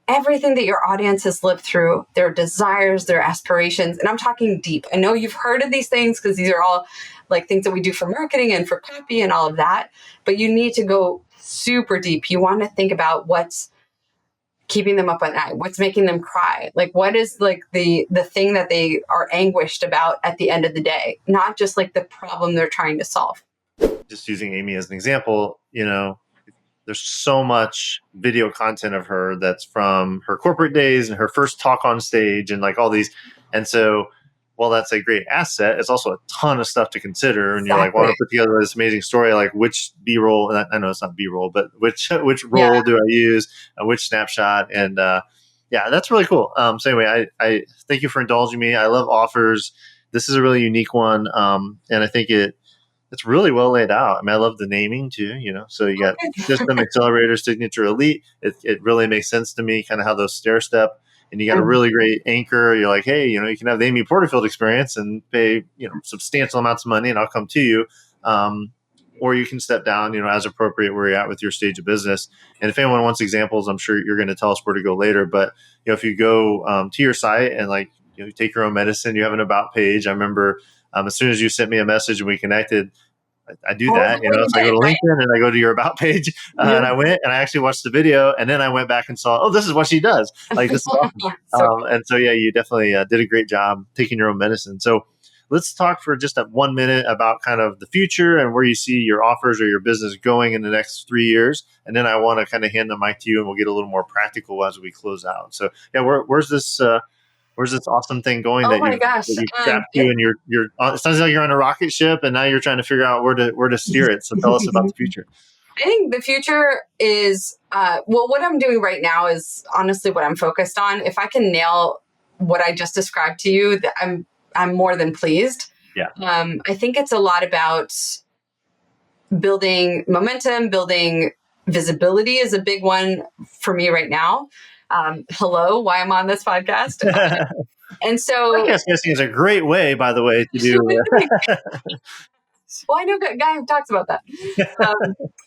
everything that your audience has lived through, their desires, their aspirations. And I'm talking deep. I know you've heard of these things because these are all like things that we do for marketing and for copy and all of that. But you need to go super deep. You want to think about what's keeping them up at night, what's making them cry, like what is like the thing that they are anguished about at the end of the day, not just like the problem they're trying to solve. Just using Amy as an example, there's so much video content of her that's from her corporate days and her first talk on stage and like all these. And so, well, that's a great asset. It's also a ton of stuff to consider. And you're like, want to put together this amazing story, like which B-roll, and I know it's not B-roll, but which roll do I use, which snapshot? And yeah, that's really cool. So anyway, I thank you for indulging me. I love offers. This is a really unique one. And I think it's really well laid out. I mean, I love the naming too, so you got System, Accelerator, Signature, Elite. It really makes sense to me, kind of how those stair step. And you got a really great anchor. You're like, hey, you can have the Amy Porterfield experience and pay, substantial amounts of money and I'll come to you. Or you can step down, as appropriate where you're at with your stage of business. And if anyone wants examples, I'm sure you're going to tell us where to go later. But, if you go to your site and like, you take your own medicine, you have an about page. I remember as soon as you sent me a message and we connected, I do that, so I go to LinkedIn and I go to your about page and I went and I actually watched the video and then I went back and saw, this is what she does. Like, this is awesome. And so, yeah, you definitely did a great job taking your own medicine. So let's talk for just 1 minute about kind of the future and where you see your offers or your business going in the next 3 years. And then I want to kind of hand the mic to you and we'll get a little more practical as we close out. So yeah, where's this awesome thing going that you strapped to and you're it sounds like you're on a rocket ship and now you're trying to figure out where to steer it. So tell us about the future. I think the future is, what I'm doing right now is honestly what I'm focused on. If I can nail what I just described to you, I'm more than pleased. Yeah. I think it's a lot about building momentum, building visibility is a big one for me right now. Hello, why I'm on this podcast. And so podcast guesting is a great way, by the way, to do. Well, I know a guy who talks about that.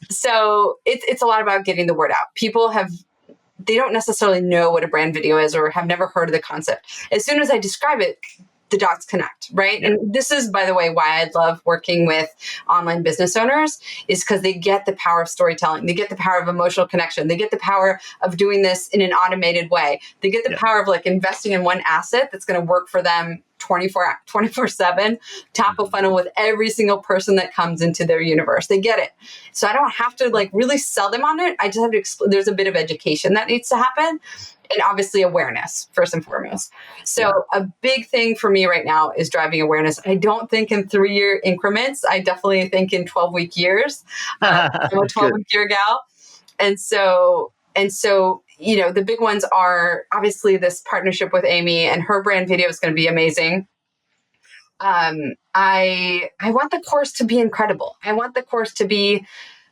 So it's a lot about getting the word out. People they don't necessarily know what a brand video is or have never heard of the concept. As soon as I describe it, the dots connect, right? Yeah. And this is, by the way, why I love working with online business owners is because they get the power of storytelling. They get the power of emotional connection. They get the power of doing this in an automated way. They get the power of like investing in one asset that's going to work for them 24/7, top of funnel with every single person that comes into their universe. They get it. So I don't have to like really sell them on it. I just have to there's a bit of education that needs to happen. And obviously awareness, first and foremost. So a big thing for me right now is driving awareness. I don't think in 3-year increments. I definitely think in 12-week years. I'm a 12-week year gal. And so, the big ones are obviously this partnership with Amy and her brand video is going to be amazing. I want the course to be incredible. I want the course to be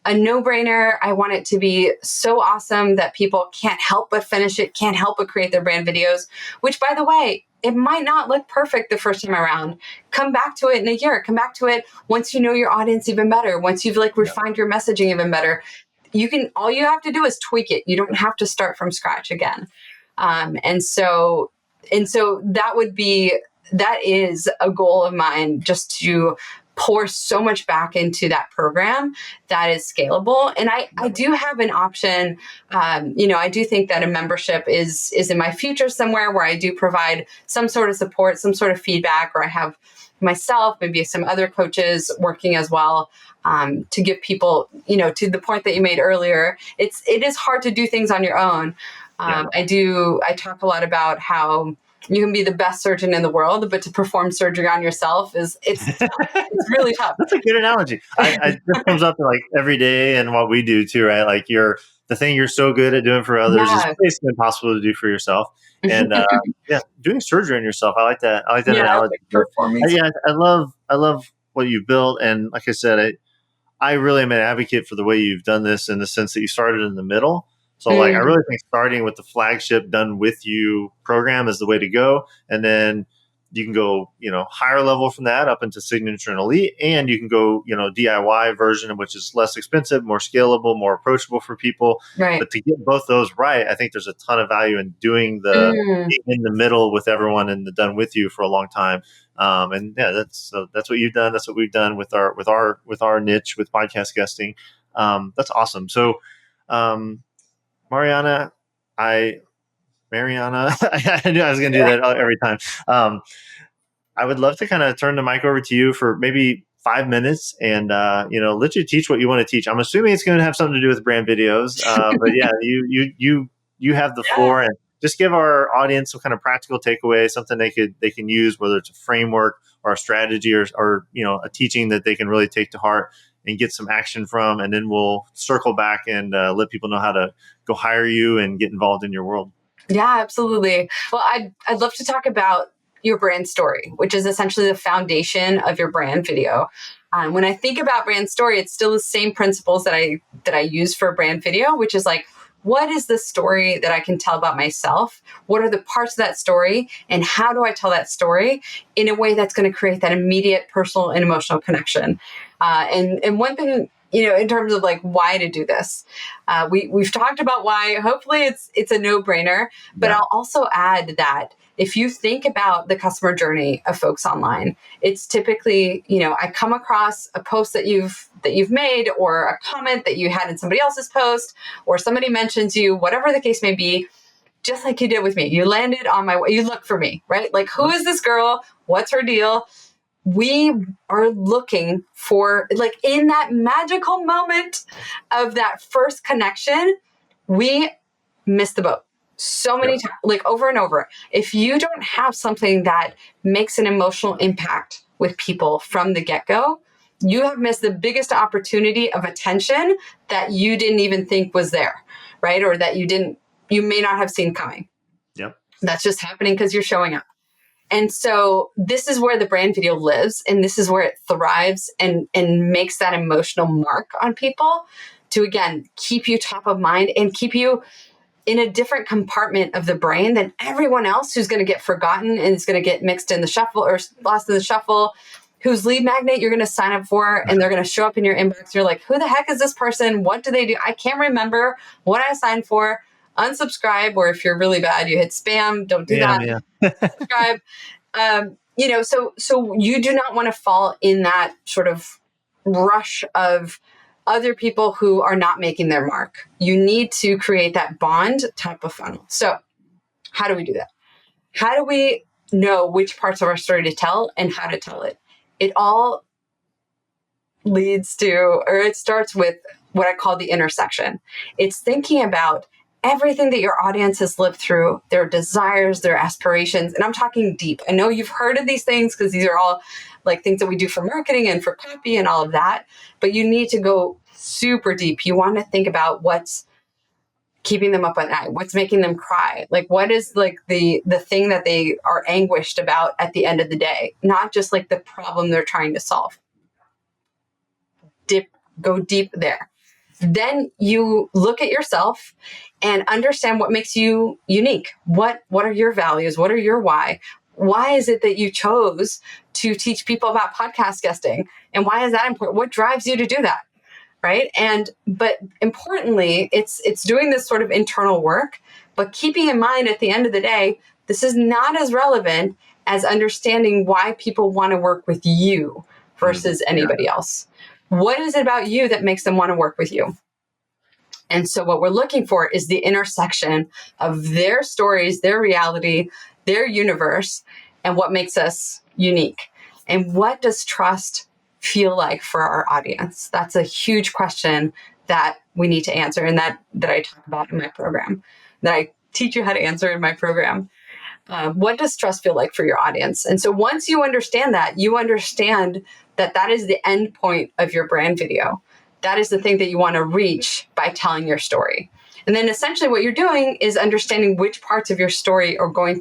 a no-brainer. I want it to be so awesome that people can't help but finish it, can't help but create their brand videos, which, by the way, it might not look perfect the first time around. Come back to it in a year. Come back to it once you know your audience even better, once you've refined your messaging even better. All you have to do is tweak it. You don't have to start from scratch again. And so that is a goal of mine, just to pour so much back into that program that is scalable. And I do have an option. I do think that a membership is in my future somewhere where I do provide some sort of support, some sort of feedback, or I have myself, maybe some other coaches working as well, to give people, to the point that you made earlier, it is hard to do things on your own. I talk a lot about how you can be the best surgeon in the world, but to perform surgery on yourself it's tough. It's really tough. That's a good analogy. This comes up like every day and what we do too, right? Like the thing you're so good at doing for others is basically impossible to do for yourself. And doing surgery on yourself. I like that. Analogy. I love what you've built. And like I said, I really am an advocate for the way you've done this in the sense that you started in the middle. So I really think starting with the flagship Done With You program is the way to go. And then, You can go, higher level from that up into signature and elite, and you can go, DIY version, which is less expensive, more scalable, more approachable for people. Right. But to get both those right, I think there's a ton of value in doing being in the middle with everyone and done with you for a long time. And yeah, that's what you've done. That's what we've done with our niche with podcast guesting. That's awesome. So, Mariana, I knew I was going to do that every time. I would love to kind of turn the mic over to you for maybe 5 minutes and, let you teach what you want to teach. I'm assuming it's going to have something to do with brand videos. But yeah, you have the floor, and just give our audience some kind of practical takeaway, something they can use, whether it's a framework or a strategy or a teaching that they can really take to heart and get some action from. And then we'll circle back and let people know how to go hire you and get involved in your world. Yeah, absolutely. Well, I'd love to talk about your brand story, which is essentially the foundation of your brand video. When I think about brand story, it's still the same principles that I use for brand video, which is like, what is the story that I can tell about myself? What are the parts of that story? And how do I tell that story in a way that's going to create that immediate personal and emotional connection? And one thing, in terms of like why to do this, we've talked about why. Hopefully it's a no-brainer, but I'll also add that if you think about the customer journey of folks online, it's typically, I come across a post that you've made, or a comment that you had in somebody else's post, or somebody mentions you, whatever the case may be, just like you did with me. You landed on my way. You look for me, right? Like, who is this girl? What's her deal? We are looking for, like, in that magical moment of that first connection, we miss the boat so many times, like over and over. If you don't have something that makes an emotional impact with people from the get-go, you have missed the biggest opportunity of attention that you didn't even think was there, right? Or that you may not have seen coming. Yep. That's just happening because you're showing up. And so this is where the brand video lives, and this is where it thrives and makes that emotional mark on people to, again, keep you top of mind and keep you in a different compartment of the brain than everyone else who's going to get forgotten and is going to get mixed in the shuffle or lost in the shuffle, whose lead magnet you're going to sign up for, and they're going to show up in your inbox. You're like, who the heck is this person? What do they do? I can't remember what I signed for. Unsubscribe, or if you're really bad, you hit spam. Don't do that. Yeah. Subscribe. So you do not want to fall in that sort of rush of other people who are not making their mark. You need to create that bond top of funnel. So how do we do that? How do we know which parts of our story to tell and how to tell it? It all it starts with what I call the intersection. It's thinking about everything that your audience has lived through, their desires, their aspirations. And I'm talking deep. I know you've heard of these things because these are all like things that we do for marketing and for copy and all of that. But you need to go super deep. You want to think about what's keeping them up at night, what's making them cry. Like, what is like the thing that they are anguished about at the end of the day, not just like the problem they're trying to solve. Go deep there. Then you look at yourself and understand what makes you unique. What are your values? What are your why? Why is it that you chose to teach people about podcast guesting? And why is that important? What drives you to do that? Right. But importantly, it's doing this sort of internal work, but keeping in mind at the end of the day, this is not as relevant as understanding why people want to work with you versus anybody else. What is it about you that makes them want to work with you? And so what we're looking for is the intersection of their stories, their reality, their universe, and what makes us unique. And what does trust feel like for our audience? That's a huge question that we need to answer, and that I talk about in my program, that I teach you how to answer in my program. What does trust feel like for your audience? And so once you understand that, you understand that is the end point of your brand video. That is the thing that you want to reach by telling your story. And then essentially what you're doing is understanding which parts of your story are going